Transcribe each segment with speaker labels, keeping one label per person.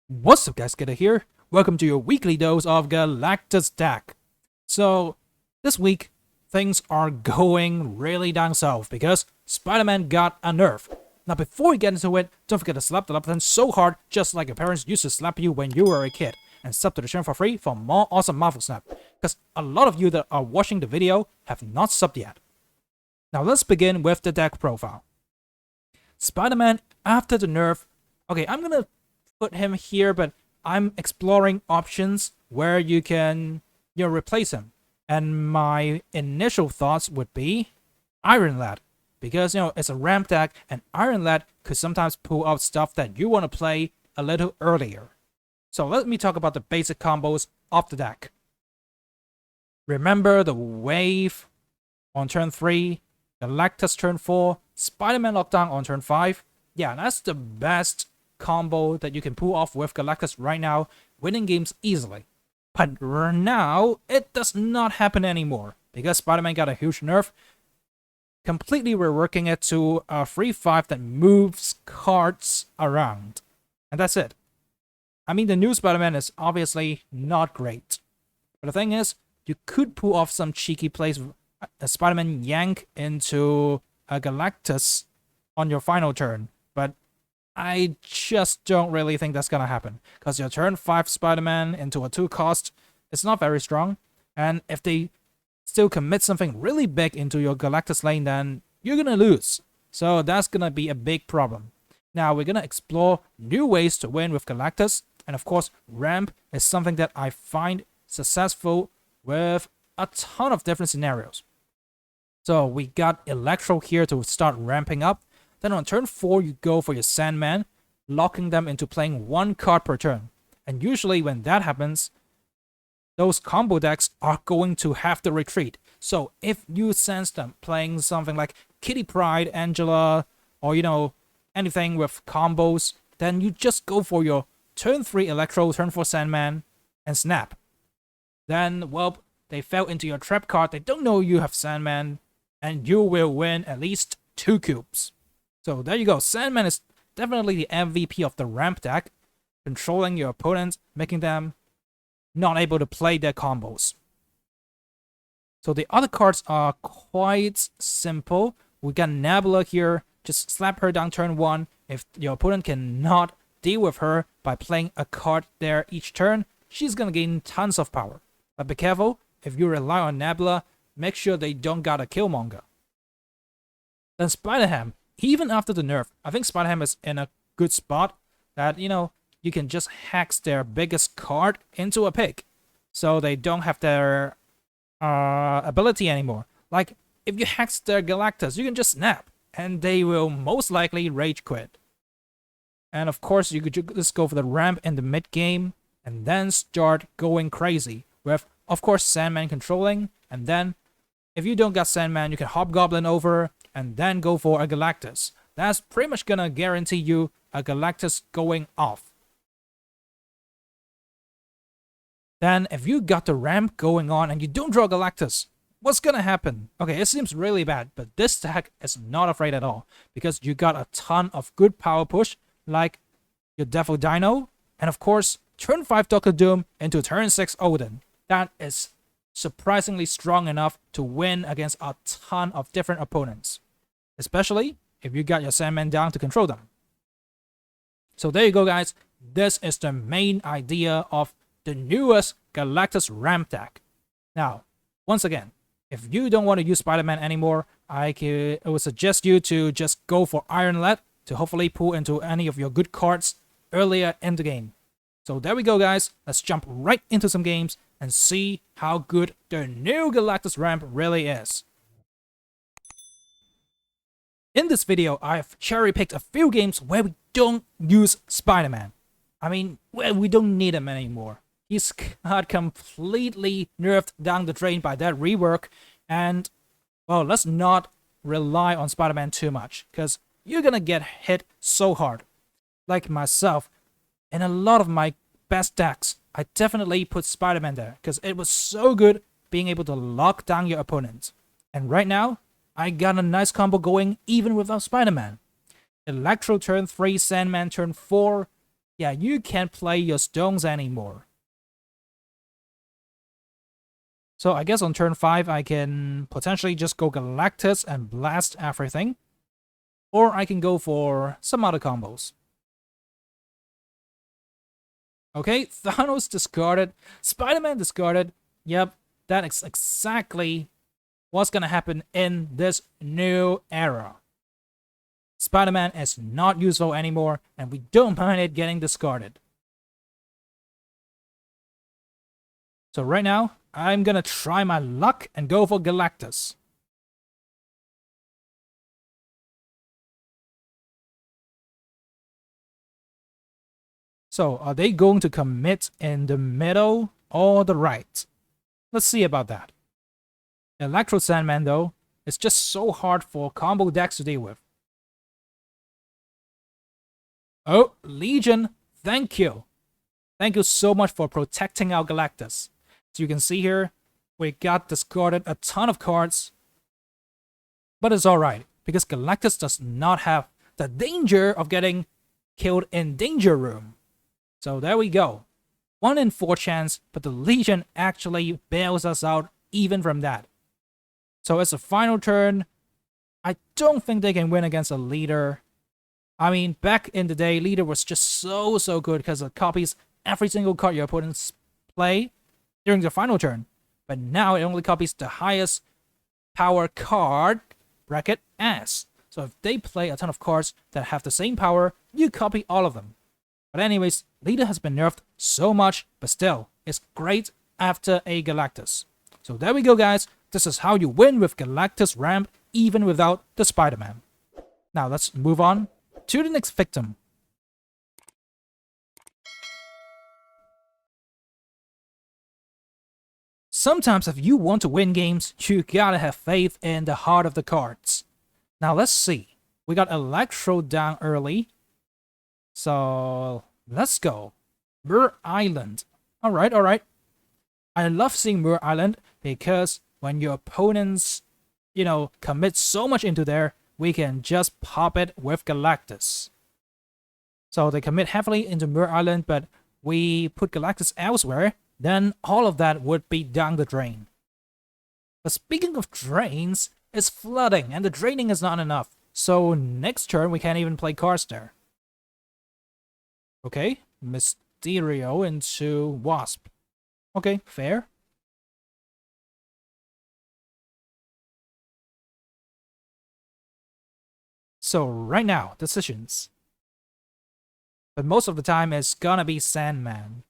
Speaker 1: What's up guys, Gator here. Welcome to your weekly dose of Galactus deck. So, this week, things are going really down south because Spider-Man got a nerf. Now before we get into it, don't forget to slap the like button so hard just like your parents used to slap you when you were a kid. And sub to the channel for free for more awesome Marvel Snap. Because a lot of you that are watching the video have not subbed yet. Now let's begin with the deck profile. Spider-Man after the nerf. Okay, I'm gonna put him here, but I'm exploring options where you can, replace him. And my initial thoughts would be Iron Lad, because it's a ramp deck, and Iron Lad could sometimes pull out stuff that you want to play a little earlier. So let me talk about the basic combos of the deck. Remember the wave on turn 3, Galactus turn 4, Spider-Man lockdown on turn 5. Yeah, that's the best combo that you can pull off with Galactus right now, winning games easily. But now, it does not happen anymore, because Spider-Man got a huge nerf, completely reworking it to a 3-5 that moves cards around. And that's it. I mean, the new Spider-Man is obviously not great. But the thing is, you could pull off some cheeky plays, a Spider-Man yank into a Galactus on your final turn, but I just don't really think that's gonna happen, because your turn 5 Spider-Man into a 2 cost is not very strong, and if they still commit something really big into your Galactus lane, then you're gonna lose. So that's gonna be a big problem. Now we're gonna explore new ways to win with Galactus, and of course Ramp is something that I find successful with a ton of different scenarios. So we got Electro here to start ramping up. Then on turn 4, you go for your Sandman, locking them into playing 1 card per turn. And usually when that happens, those combo decks are going to have to retreat. So if you sense them playing something like Kitty Pryde, Angela, or anything with combos, then you just go for your turn 3 Electro, turn 4 Sandman, and snap. Then, well, they fell into your trap card, they don't know you have Sandman, and you will win at least 2 cubes. So there you go. Sandman is definitely the MVP of the ramp deck, controlling your opponents, making them not able to play their combos. So the other cards are quite simple. We got Nebula here. Just slap her down turn 1. If your opponent cannot deal with her by playing a card there each turn, she's gonna gain tons of power. But be careful, if you rely on Nebula, make sure they don't got a Killmonger. Then Spider-Ham. Even after the nerf, I think Spider-Ham is in a good spot that, you can just hex their biggest card into a pig. So they don't have their ability anymore. Like, if you hex their Galactus, you can just snap, and they will most likely rage quit. And of course, you could just go for the ramp in the mid-game, and then start going crazy with, of course, Sandman controlling, and then, if you don't got Sandman, you can Hobgoblin over, and then go for a Galactus. That's pretty much gonna guarantee you a Galactus going off. Then, if you got the ramp going on and you don't draw Galactus, what's gonna happen? Okay, it seems really bad, but this deck is not afraid at all, because you got a ton of good power push, like your Devil Dino, and of course, turn 5 Doctor Doom into turn 6 Odin. That is surprisingly strong enough to win against a ton of different opponents, especially if you got your Sandman down to control them. So there you go, guys. This is the main idea of the newest Galactus Ramp deck. Now, once again, if you don't want to use Spider-Man anymore, I would suggest you to just go for Iron Lad to hopefully pull into any of your good cards earlier in the game. So there we go, guys. Let's jump right into some games and see how good the new Galactus Ramp really is. In this video, I've cherry-picked a few games where we don't use Spider-Man. I mean, we don't need him anymore. He's got completely nerfed down the drain by that rework, and, well, let's not rely on Spider-Man too much, because you're gonna get hit so hard. Like myself, in a lot of my best decks, I definitely put Spider-Man there, because it was so good being able to lock down your opponent. And right now, I got a nice combo going even without Spider-Man. Electro turn 3, Sandman turn 4, yeah, you can't play your stones anymore. So I guess on turn 5, I can potentially just go Galactus and blast everything. Or I can go for some other combos. Okay, Thanos discarded, Spider-Man discarded. Yep, that is exactly what's gonna happen in this new era. Spider-Man is not useful anymore, and we don't mind it getting discarded. So right now, I'm gonna try my luck and go for Galactus. So are they going to commit in the middle or the right? Let's see about that. Electro Sandman, though, is just so hard for combo decks to deal with. Oh, Legion, thank you. Thank you so much for protecting our Galactus. As you can see here, we got discarded a ton of cards. But it's alright, because Galactus does not have the danger of getting killed in Danger Room. So there we go. 1 in 4 chance, but the Legion actually bails us out even from that. So it's a final turn. I don't think they can win against a leader. I mean, back in the day, leader was just so good because it copies every single card your opponents play during the final turn. But now it only copies the highest power card, bracket S. So if they play a ton of cards that have the same power, you copy all of them. But anyways, leader has been nerfed so much, but still, it's great after a Galactus. So there we go, guys. This is how you win with Galactus Ramp, even without the Spider-Man. Now let's move on to the next victim. Sometimes if you want to win games, you gotta have faith in the heart of the cards. Now let's see. We got Electro down early. So let's go. Mir Island. Alright. I love seeing Mir Island because when your opponents, commit so much into there, we can just pop it with Galactus. So they commit heavily into Mir Island, but we put Galactus elsewhere, then all of that would be down the drain. But speaking of drains, it's flooding, and the draining is not enough. So next turn, we can't even play cards there. Okay, Mysterio into Wasp. Okay, fair. So right now, decisions. But most of the time, it's gonna be Sandman.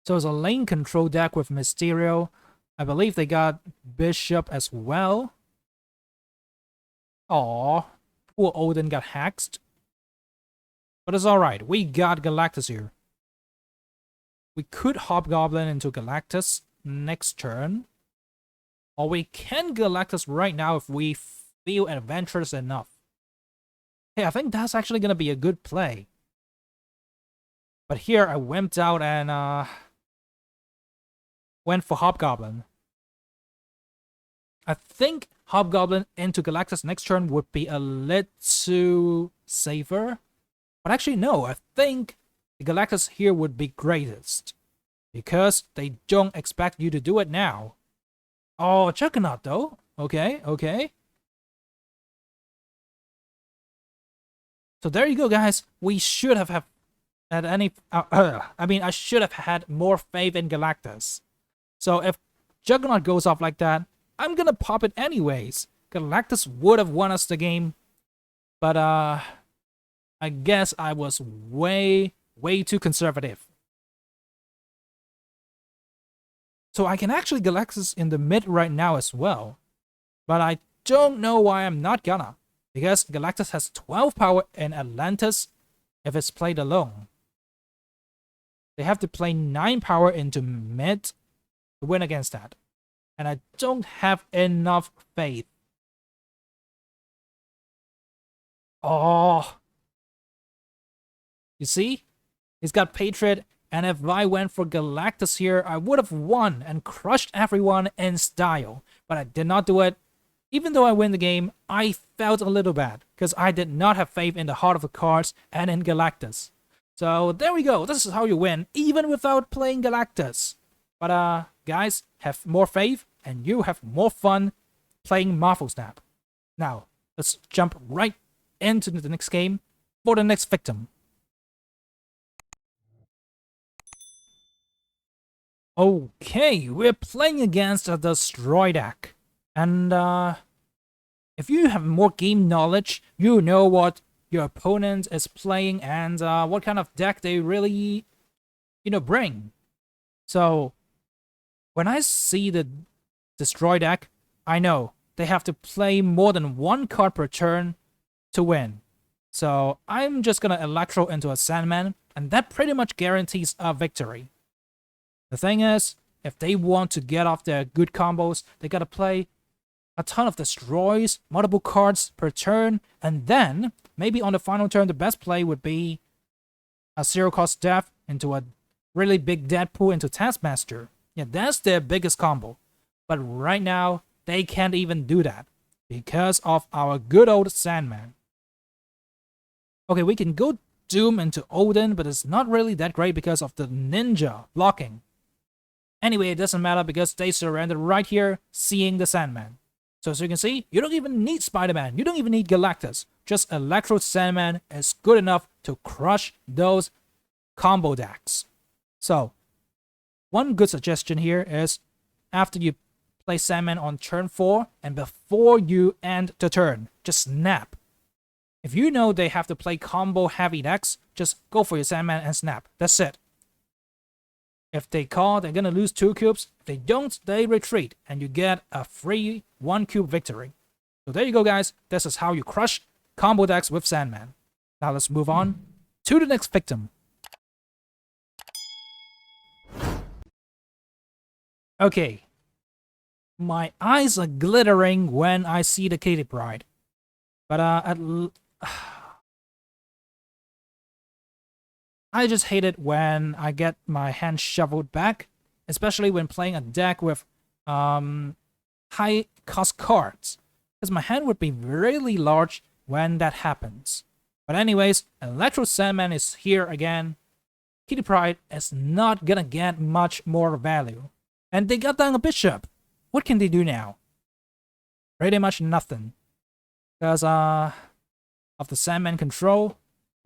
Speaker 1: So it's a lane control deck with Mysterio. I believe they got Bishop as well. Aww, poor Odin got hexed. But it's alright, we got Galactus here. We could Hobgoblin into Galactus next turn. Or we can Galactus right now if we feel adventurous enough. Hey, I think that's actually gonna be a good play. But here I wimped out and went for Hobgoblin. I think Hobgoblin into Galactus next turn would be a little safer. But actually, no, I think the Galactus here would be greatest. Because they don't expect you to do it now. Oh, Juggernaut though. Okay. So there you go, guys. We should have had any... I should have had more faith in Galactus. So if Juggernaut goes off like that, I'm gonna pop it anyways. Galactus would have won us the game. But, I guess I was way too conservative. So I can actually Galactus in the mid right now as well. But I don't know why I'm not gonna. Because Galactus has 12 power in Atlantis if it's played alone. They have to play 9 power into mid to win against that. And I don't have enough faith. Oh. You see? He's got Patriot, and if I went for Galactus here, I would have won and crushed everyone in style. But I did not do it. Even though I win the game, I felt a little bad because I did not have faith in the heart of the cards and in Galactus. So there we go. This is how you win, even without playing Galactus. But guys, have more faith and you have more fun playing Marvel Snap. Now, let's jump right into the next game for the next victim. Okay, we're playing against the Destroy deck. And if you have more game knowledge, you know what your opponent is playing and what kind of deck they really, bring. So, when I see the Destroy deck, I know they have to play more than one card per turn to win. So, I'm just gonna Electro into a Sandman, and that pretty much guarantees a victory. The thing is, if they want to get off their good combos, they gotta play a ton of destroys, multiple cards per turn, and then maybe on the final turn the best play would be a zero-cost death into a really big Deadpool into Taskmaster. Yeah, that's their biggest combo. But right now, they can't even do that because of our good old Sandman. Okay, we can go Doom into Odin, but it's not really that great because of the Ninja blocking. Anyway, it doesn't matter because they surrendered right here, seeing the Sandman. So as you can see, you don't even need Spider-Man, you don't even need Galactus. Just Electro Sandman is good enough to crush those combo decks. So, one good suggestion here is, after you play Sandman on turn 4, and before you end the turn, just snap. If you know they have to play combo heavy decks, just go for your Sandman and snap. That's it. If they call, they're gonna lose 2 cubes. If they don't, they retreat, and you get a free 1 cube victory. So there you go, guys. This is how you crush combo decks with Sandman. Now let's move on to the next victim. Okay. My eyes are glittering when I see the Kitty Pryde. But I just hate it when I get my hand shoveled back, especially when playing a deck with high cost cards, because my hand would be really large when that happens. But anyways, Electro Sandman is here again. Kitty Pryde is not gonna get much more value. And they got down a bishop. What can they do now? Pretty much nothing. Because of the Sandman control,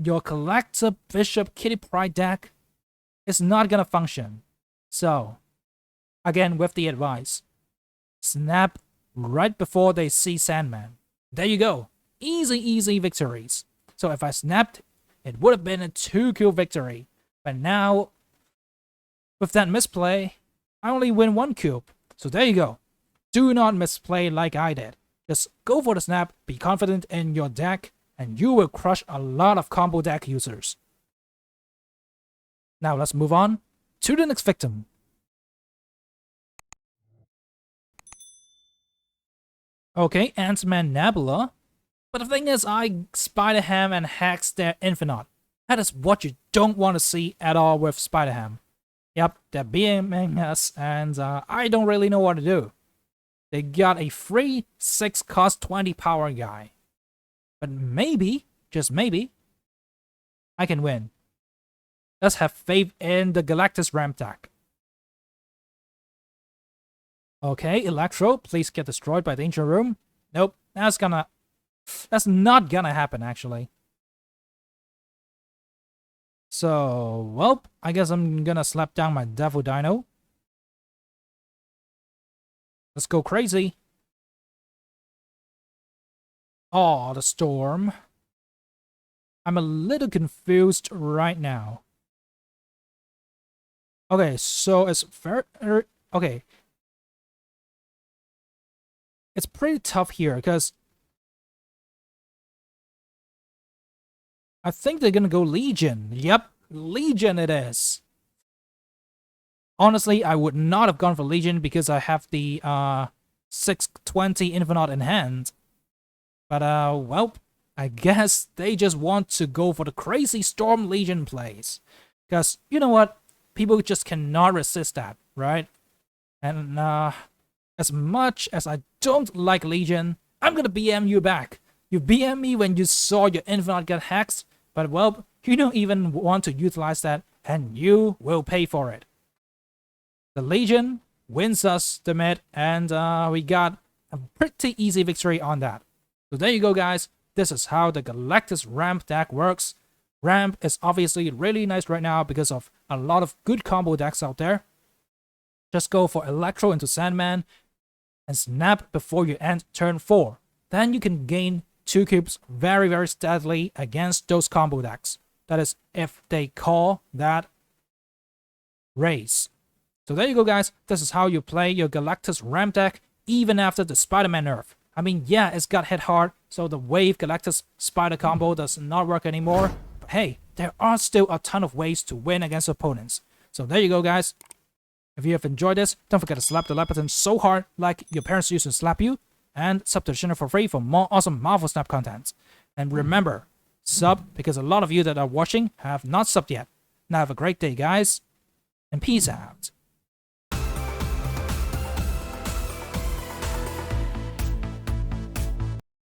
Speaker 1: your Collector Bishop Kitty Pryde deck is not gonna function. So, again with the advice, snap right before they see Sandman. There you go. Easy victories. So if I snapped, it would have been a 2-kill victory. But now, with that misplay, I only win 1 cube. So there you go. Do not misplay like I did. Just go for the snap, be confident in your deck, and you will crush a lot of combo deck users. Now let's move on to the next victim. Okay, Ant-Man Nebula. But the thing is, I Spider-Ham and hacks their Infinite. That is what you don't want to see at all with Spider-Ham. Yep, they're BMing us, and I don't really know what to do. They got a free 6 cost 20 power guy. But maybe, just maybe, I can win. Let's have faith in the Galactus Ramp deck. Okay, Electro, please get destroyed by the Danger Room. Nope, that's not gonna happen, actually. So, well, I guess I'm gonna slap down my Devil Dino. Let's go crazy. Oh, the storm. I'm a little confused right now. Okay, so it's very... Okay. It's pretty tough here, because I think they're gonna go Legion. Yep, Legion it is. Honestly, I would not have gone for Legion because I have the 620 Infinite in hand. But, well, I guess they just want to go for the crazy Storm Legion plays. Because, you know what? People just cannot resist that, right? And, as much as I don't like Legion, I'm gonna BM you back. You BM me when you saw your Infinite get hacked, but well, you don't even want to utilize that, and you will pay for it. The Legion wins us the mid, and we got a pretty easy victory on that. So there you go, guys. This is how the Galactus Ramp deck works. Ramp is obviously really nice right now because of a lot of good combo decks out there. Just go for Electro into Sandman and snap before you end turn 4. Then you can gain 2 cubes very, very steadily against those combo decks. That is if they call that raise. So there you go, guys. This is how you play your Galactus Ramp deck even after the Spider-Man nerf. I mean, yeah, it's got hit hard, so the Wave Galactus Spider combo does not work anymore. But hey, there are still a ton of ways to win against opponents. So there you go, guys. If you have enjoyed this, don't forget to slap the like button so hard like your parents used to slap you. And sub to the channel for free for more awesome Marvel Snap content. And remember, sub because a lot of you that are watching have not subbed yet. Now have a great day, guys. And peace out.